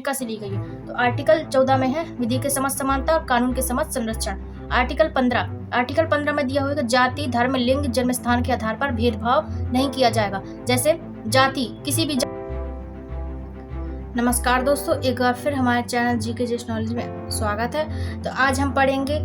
America से ली गई है। तो आर्टिकल 14 में है विधि के समझ समानता और कानून के समझ संरक्षण। आर्टिकल 15 में दिया हुआ है जाति, धर्म, लिंग, जन्म स्थान के आधार पर भेदभाव नहीं किया जाएगा। जैसे जाति, किसी भी नमस्कार दोस्तों, एक बार फिर हमारे चैनल जीके जस्ट नॉलेज में स्वागत है। तो आज हम पढ़ेंगे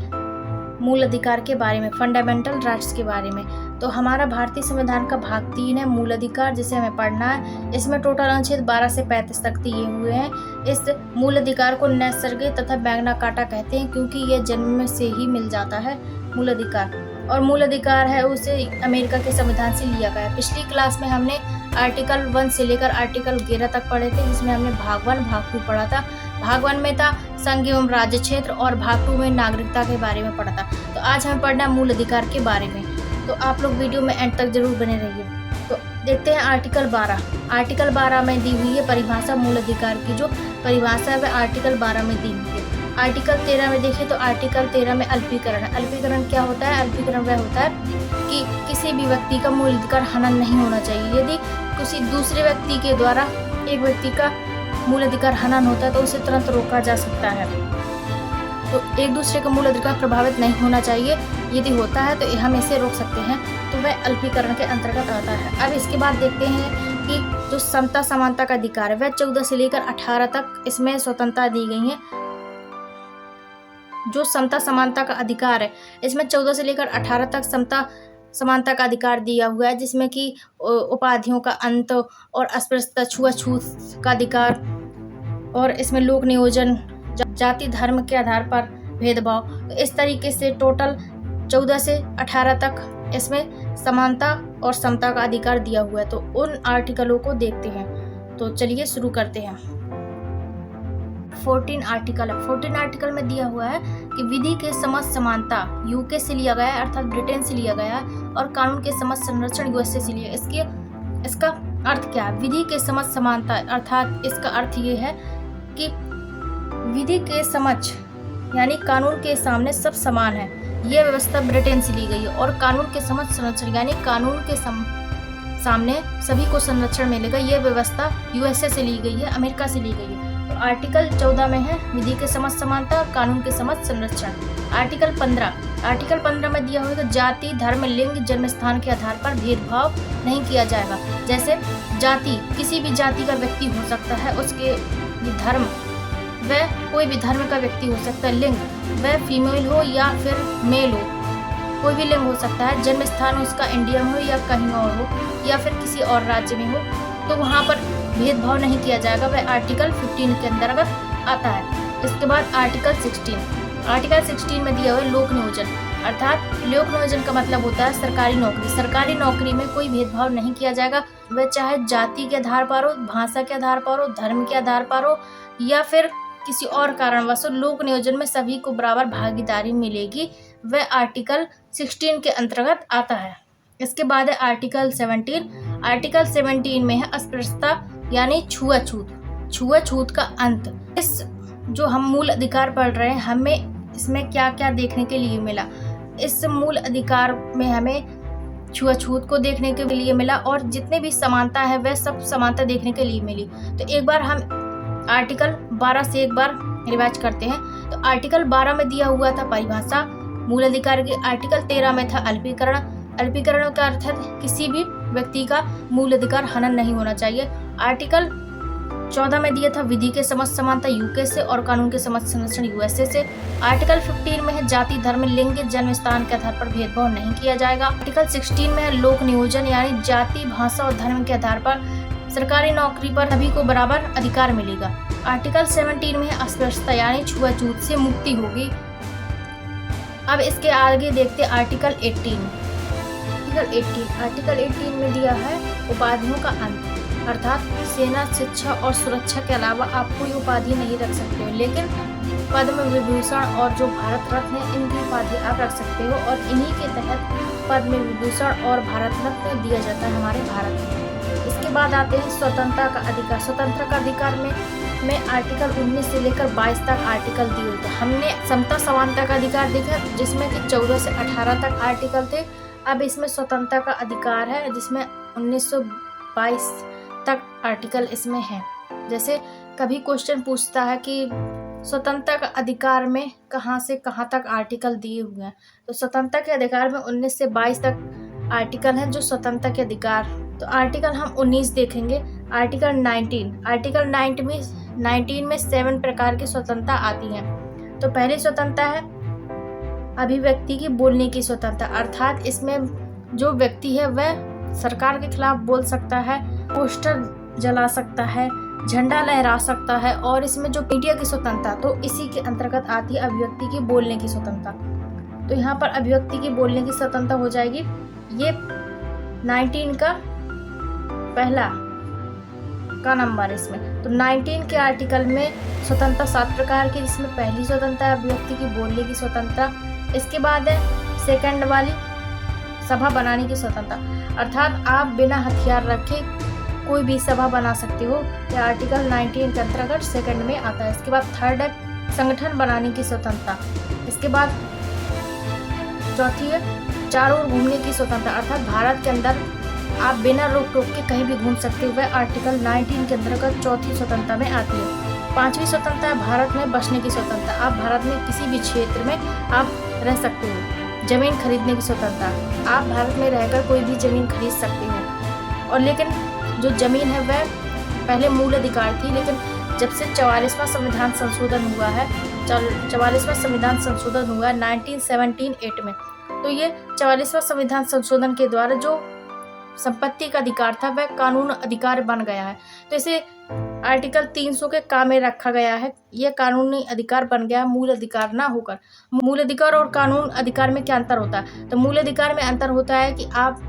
मूल अधिकार के बारे में, फंडामेंटल राइट्स के बारे में। तो हमारा भारतीय संविधान का भाग 3 है मूल अधिकार, जिसे हमें पढ़ना है। इसमें टोटल अनुच्छेद 12 से 35 तक दिए हुए हैं। इस मूल अधिकार को नैसर्गिक तथा मैग्ना कार्टा कहते हैं, क्योंकि यह जन्म से ही मिल जाता है मूल अधिकार। और मूल अधिकार है उसे अमेरिका के संविधान से लिया गया है। पिछली क्लास में हमने आर्टिकल 1 से लेकर आर्टिकल 11 तक पढ़े थे, जिसमें हमने भाग 1 भाग 2 पढ़ा था। भाग 1 में था संघ एवं राज्य क्षेत्र और भाग 2 में नागरिकता के बारे में पढ़ा था। तो आज हमें पढ़ना है मूल अधिकार के बारे में, तो आप लोग वीडियो में एंड तक जरूर बने रहिए। तो देखते हैं आर्टिकल 12। आर्टिकल 12 में दी हुई है परिभाषा मूल अधिकार की। जो परिभाषा है वह आर्टिकल 12 में दी हुई है। आर्टिकल 13 में देखिए तो आर्टिकल 13 में अल्पीकरण है। अल्पीकरण क्या होता है? अल्पीकरण वह होता है कि किसी भी व्यक्ति का मूल अधिकार हनन नहीं होना चाहिए। यदि किसी दूसरे व्यक्ति के द्वारा एक व्यक्ति का मूल अधिकार हनन होता है तो उसे तुरंत रोका जा सकता है। तो एक दूसरे का मूल अधिकार प्रभावित नहीं होना चाहिए। यदि होता है तो हम इसे रोक सकते हैं, तो वह अल्पीकरण के अंतर्गत आता है। अब इसके बाद देखते हैं कि जो समता समानता का अधिकार है वह 14 से लेकर 18 तक इसमें स्वतंत्रता दी गई है। जो समता समानता का अधिकार है इसमें 14 से लेकर 18 तक समता समानता का अधिकार दिया हुआ है, जिसमें कि उपाधियों का अंत और अस्पृश्यता, छुआछूत का अधिकार, और इसमें लोक नियोजन, जाति धर्म के आधार पर भेदभाव। तो इस तरीके से टोटल 14 से 18 तक इसमें समानता और समता का अधिकार दिया हुआ है। तो उन आर्टिकलों को देखते हैं। तो चलिए शुरू करते हैं। 14 आर्टिकल है। 14 आर्टिकल में दिया हुआ है कि विधि के समझ समानता यूके से लिया गया है, अर्थात ब्रिटेन से लिया गया है, और कानून के समझ संरक्षण यूएसए से लिया। इसका अर्थ क्या है? विधि के समझ समानता अर्थात इसका अर्थ ये है कि विधि के समझ यानी कानून के सामने सब समान है, यह व्यवस्था ब्रिटेन से ली गई है। और कानून के समझ संरक्षण यानी कानून के सामने सभी को संरक्षण मिलेगा, यह व्यवस्था यूएसए से ली गई है, अमेरिका से ली गई है। तो आर्टिकल 14 में है विधि के समझ समानता और कानून के समझ संरक्षण। आर्टिकल 15 में दिया हुआ है जाति, धर्म, लिंग, जन्म स्थान के आधार पर भेदभाव नहीं किया जाएगा। जैसे जाति, किसी भी जाति का व्यक्ति हो सकता है, उसके धर्म, वह कोई भी धर्म का व्यक्ति हो सकता है। लिंग, वह फीमेल हो या फिर मेल हो, कोई भी लिंग हो सकता है। जन्म स्थान उसका इंडिया में हो या कहीं और हो, या फिर किसी और राज्य में हो, तो वहाँ पर भेदभाव नहीं किया जाएगा, वह आर्टिकल 15 के अंतर्गत आता है। इसके बाद आर्टिकल 16 में दिया हुआ है लोक नियोजन, अर्थात लोक नियोजन का मतलब होता है सरकारी नौकरी। सरकारी नौकरी में कोई भेदभाव नहीं किया जाएगा, वह चाहे जाति के आधार पर हो, भाषा के आधार पर हो, धर्म के आधार पर हो, या फिर किसी और कारणवश लोक नियोजन में सभी को बराबर भागीदारी मिलेगी, वह आर्टिकल 16 के अंतर्गत आता है। इसके बाद है आर्टिकल 17। आर्टिकल 17 में है अस्पृश्यता यानी छुआछूत का अंत। इस जो हम मूल अधिकार पढ़ रहे हैं, हमें इसमें क्या क्या देखने के लिए मिला? इस मूल अधिकार में हमें छुआछूत को देखने के लिए मिला, और जितने भी समानता है वह सब समानता देखने के लिए मिली। तो एक बार हम आर्टिकल 12 से एक बार रिवाइज करते हैं। तो आर्टिकल 12 में दिया हुआ था परिभाषा मूल अधिकार की। आर्टिकल 13 में था अल्पीकरण का अर्थ है किसी भी व्यक्ति का मूल अधिकार हनन नहीं होना चाहिए। आर्टिकल 14 में दिया था विधि के समझ समानता यूके से और कानून के समझ संरक्षण यूएसए से। आर्टिकल 15 में है जाति, धर्म, लिंग, जन्म स्थान के आधार पर भेदभाव नहीं किया जाएगा। आर्टिकल 16 में है लोक नियोजन यानी जाति, भाषा और धर्म के आधार पर सरकारी नौकरी पर सभी को बराबर अधिकार मिलेगा। आर्टिकल 17 में है अस्पृश्यता यानी छुआछूत से मुक्ति होगी। अब इसके आगे देखते आर्टिकल 18 में दिया है उपाधियों का अंत, अर्थात सेना, शिक्षा और सुरक्षा के अलावा आप कोई उपाधि नहीं रख सकते हो, लेकिन पद्म विभूषण और जो भारत रत्न है इनकी उपाधि आप रख सकते हो, और इन्हीं के तहत पद्म विभूषण और भारत रत्न दिया जाता है हमारे भारत में। इसके बाद आते हैं स्वतंत्रता का अधिकार। स्वतंत्रता का अधिकार में आर्टिकल 19 से लेकर 22 तक आर्टिकल दिए हुए थे। हमने समता समानता का अधिकार देखा, जिसमें कि 14 से 18 तक आर्टिकल थे। अब इसमें स्वतंत्रता का अधिकार है, जिसमें 1922 तक आर्टिकल इसमें है। जैसे कभी क्वेश्चन पूछता है कि स्वतंत्रता का अधिकार में कहाँ से कहाँ तक आर्टिकल दिए हुए हैं। तो स्वतंत्रता के अधिकार में 19 से 22 तक आर्टिकल हैं जो स्वतंत्रता के अधिकार। तो आर्टिकल हम 19 देखेंगे। आर्टिकल 19 में 7 प्रकार की स्वतंत्रता आती हैं। तो पहली स्वतंत्रता है अभिव्यक्ति की बोलने की स्वतंत्रता, अर्थात इसमें जो व्यक्ति है वह सरकार के खिलाफ बोल सकता है, पोस्टर जला सकता है, झंडा लहरा सकता है। और इसमें जो मीडिया की स्वतंत्रता, तो इसी के अंतर्गत आती है अभिव्यक्ति की बोलने की स्वतंत्रता। तो यहाँ पर अभिव्यक्ति की बोलने की स्वतंत्रता हो जाएगी ये 19 का पहला का नंबर इसमें। तो 19 के आर्टिकल में स्वतंत्रता 7 प्रकार की, जिसमें पहली स्वतंत्रता है अभिव्यक्ति की बोलने की स्वतंत्रता। इसके बाद है सेकंड वाली सभा बनाने की स्वतंत्रता, अर्थात आप बिना हथियार रखे कोई भी सभा बना सकते हो। यह आर्टिकल 19 के अंतर्गत सेकंड में आता है। इसके बाद थर्ड है संगठन बनाने की स्वतंत्रता। इसके बाद चौथी है चारों ओर घूमने की स्वतंत्रता, अर्थात भारत के अंदर आप बिना रोक टोक के कहीं भी घूम सकते हो। वह आर्टिकल 19 के अंतर्गत चौथी स्वतंत्रता में आती है। पांचवी स्वतंत्रता है भारत में बसने की स्वतंत्रता, आप भारत में किसी भी क्षेत्र में आप रह सकते हो। जमीन खरीदने की स्वतंत्रता, आप भारत में रहकर कोई भी जमीन खरीद सकते हो। और लेकिन जो जमीन है वह पहले मूल अधिकार थी, लेकिन जब से 44वां संविधान संशोधन हुआ है, 44वां संविधान संशोधन हुआ है 1978 में, तो ये 44वां संविधान संशोधन के द्वारा जो संपत्ति का अधिकार था वह कानून अधिकार बन गया है। तो इसे आर्टिकल 300 के काम में रखा गया है। यह कानूनी अधिकार बन गया मूल अधिकार ना होकर। मूल अधिकार और कानून अधिकार में क्या अंतर होता है? तो मूल अधिकार में अंतर होता है कि आप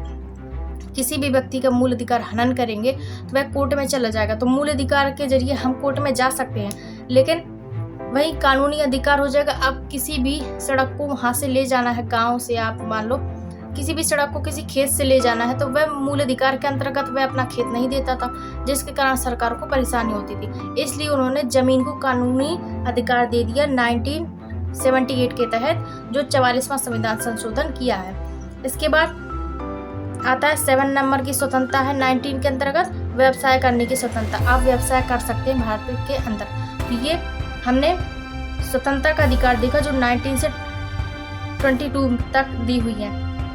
किसी भी व्यक्ति का मूल अधिकार हनन करेंगे तो वह कोर्ट में चला जाएगा। तो मूल अधिकार के जरिए हम कोर्ट में जा सकते हैं, लेकिन वही कानूनी अधिकार हो जाएगा। आप किसी भी सड़क को वहाँ से ले जाना है, गाँव से आप मान लो किसी भी सड़क को किसी खेत से ले जाना है, तो वह मूल अधिकार के अंतर्गत वह अपना खेत नहीं देता था, जिसके कारण सरकार को परेशानी होती थी। इसलिए उन्होंने जमीन को कानूनी अधिकार दे दिया 1978 के तहत, जो 44वां संविधान संशोधन किया है। इसके बाद आता है 7 नंबर की स्वतंत्रता है 19 के अंतर्गत व्यवसाय करने की स्वतंत्रता, आप व्यवसाय कर सकते हैं भारत के अंदर। तो ये हमने स्वतंत्रता का अधिकार देखा जो 19 से 22 तक दी हुई है।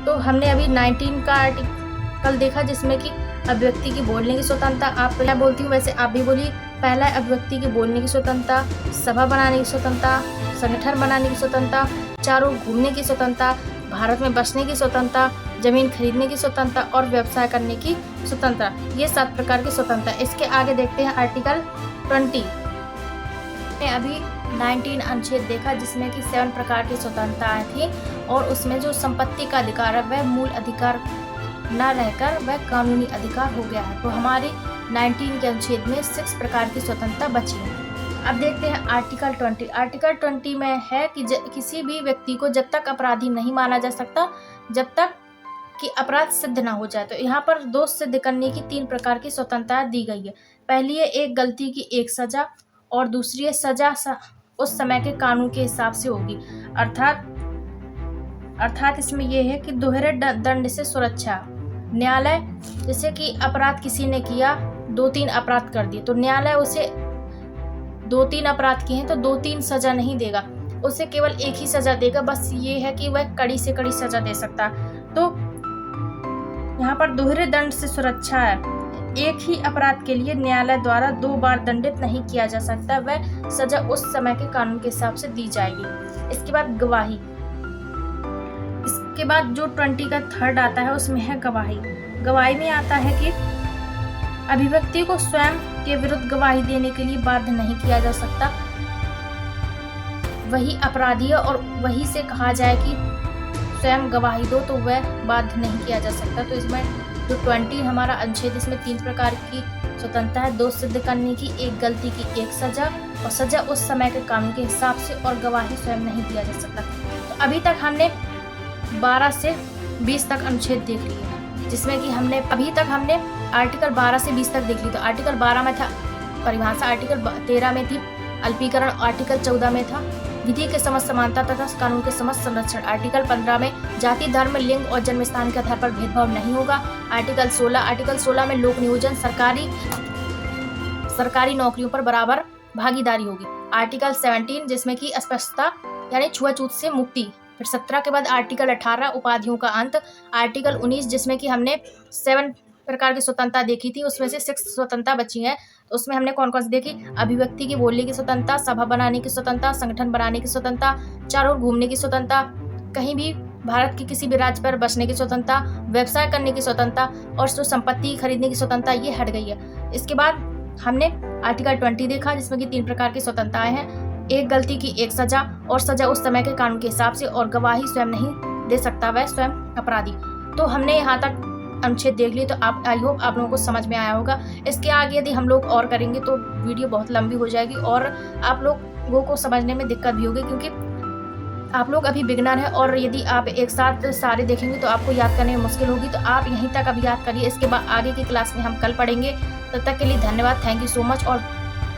तो हमने अभी 19 का आर्टिकल देखा जिसमें कि अभिव्यक्ति की बोलने की स्वतंत्रता, आप क्या बोलती हूँ वैसे आप भी बोलिए। पहला है अभिव्यक्ति की बोलने की स्वतंत्रता, सभा बनाने की स्वतंत्रता, संगठन बनाने की स्वतंत्रता, चारों घूमने की स्वतंत्रता, भारत में बसने की स्वतंत्रता, जमीन खरीदने की स्वतंत्रता और व्यवसाय करने की स्वतंत्रता। ये 7 प्रकार की स्वतंत्रता। इसके आगे देखते हैं आर्टिकल 20। अभी 19 अनुच्छेद देखा जिसमें कि 7 प्रकार की स्वतंत्रताएं थी, और उसमें जो संपत्ति का अधिकार है वह मूल अधिकार न रहकर वह कानूनी अधिकार हो गया है। तो हमारे 19 के अनुच्छेद में 6 प्रकार की स्वतंत्रता बची है। अब देखते हैं आर्टिकल 20। आर्टिकल 20 में है कि किसी भी व्यक्ति को जब तक अपराधी नहीं माना जा सकता जब तक कि अपराध सिद्ध ना हो जाए। तो यहाँ पर दोष सिद्ध करने की 3 प्रकार की स्वतंत्रता दी गई है। पहली है एक गलती की एक सजा, और दूसरी है सजा उस समय के कानून के हिसाब से होगी, अर्थात इसमें यह है कि दोहरे दंड से सुरक्षा। न्यायालय जैसे कि अपराध किसी ने किया, 2-3 अपराध कर दिए, तो न्यायालय उसे 2-3 अपराध किए हैं तो 2-3 सजा नहीं देगा, उसे केवल एक ही सजा देगा। बस ये है कि वह कड़ी से कड़ी सजा दे सकता। तो यहाँ पर दोहरे दंड से सुरक्षा है। एक ही अपराध के लिए न्यायालय द्वारा 2 बार दंडित नहीं किया जा सकता, वह सजा उस समय के कानून के हिसाब से दी जाएगी। इसके बाद गवाही। इसके बाद जो 20 का थर्ड आता है उसमें है गवाही। गवाही में आता है कि अभिव्यक्ति को स्वयं के विरुद्ध गवाही देने के लिए बाध्य नहीं किया जा सकता, वही अपराधी है और वही से कहा जाए कि स्वयं गवाही दो तो वह बाध्य नहीं किया जा सकता। तो इसमें जो 20 हमारा अनुच्छेद, इसमें 3 प्रकार की स्वतंत्रता है। दोष सिद्ध करने की, एक गलती की एक सजा, और सजा उस समय के कानून के हिसाब से, और गवाही स्वयं नहीं दिया जा सकता। तो अभी तक हमने 12 से 20 तक अनुच्छेद देख लिए, जिसमें कि हमने आर्टिकल 12 से 20 तक देख ली। तो आर्टिकल 12 में था परिभाषा, आर्टिकल 13 में थी अल्पीकरण, आर्टिकल 14 में था विधि के समस्त समानता तथा कानून के समस्त संरक्षण, आर्टिकल 15 में जाति, धर्म, लिंग और जन्म स्थान के आधार पर भेदभाव नहीं होगा, आर्टिकल 16 में लोक नियोजन सरकारी नौकरियों पर बराबर भागीदारी होगी। आर्टिकल 17 जिसमें कि अस्पृश्यता यानी छुआछूत से मुक्ति। फिर 17 के बाद आर्टिकल 18 उपाधियों का अंत। आर्टिकल 19 जिसमें कि हमने 7 प्रकार की स्वतंत्रता देखी थी, उसमें से 6 स्वतंत्रता बची हैं। तो उसमें हमने कौन कौन सी देखी? अभिव्यक्ति की, बोलने की स्वतंत्रता, सभा बनाने की स्वतंत्रता, संगठन बनाने की स्वतंत्रता, चारों ओर घूमने की स्वतंत्रता, कहीं भी भारत के किसी भी राज्य पर बसने की स्वतंत्रता, व्यवसाय करने की स्वतंत्रता और जो संपत्ति खरीदने की स्वतंत्रता, ये हट गई है। इसके बाद हमने आर्टिकल 20 देखा जिसमें कि 3 प्रकार की स्वतंत्रताएं हैं। एक गलती की एक सजा, और सजा उस समय के कानून के हिसाब से, और गवाही स्वयं नहीं दे सकता वह स्वयं अपराधी। तो हमने यहाँ तक अनुच्छेद देख लिए, तो आप आई होप आप लोगों को समझ में आया होगा। इसके आगे यदि हम लोग और करेंगे तो वीडियो बहुत लंबी हो जाएगी और आप लोगों को समझने में दिक्कत भी होगी, क्योंकि आप लोग अभी बिगनर हैं और यदि आप एक साथ सारे देखेंगे तो आपको याद करने में मुश्किल होगी। तो आप यहीं तक अभी याद करिए, इसके बाद आगे की क्लास में हम कल पढ़ेंगे। तब तक के लिए धन्यवाद, थैंक यू सो मच। और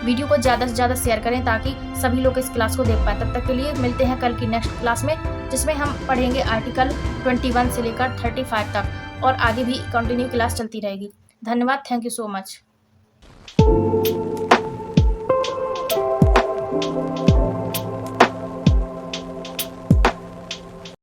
वीडियो को ज़्यादा से ज़्यादा शेयर करें ताकि सभी लोग इस क्लास को देख पाएँ। तब तक के लिए मिलते हैं कल की नेक्स्ट क्लास में, जिसमें हम पढ़ेंगे आर्टिकल 21 से लेकर 35 तक, और आगे भी कंटिन्यू क्लास चलती रहेगी। धन्यवाद, थैंक यू सो मच।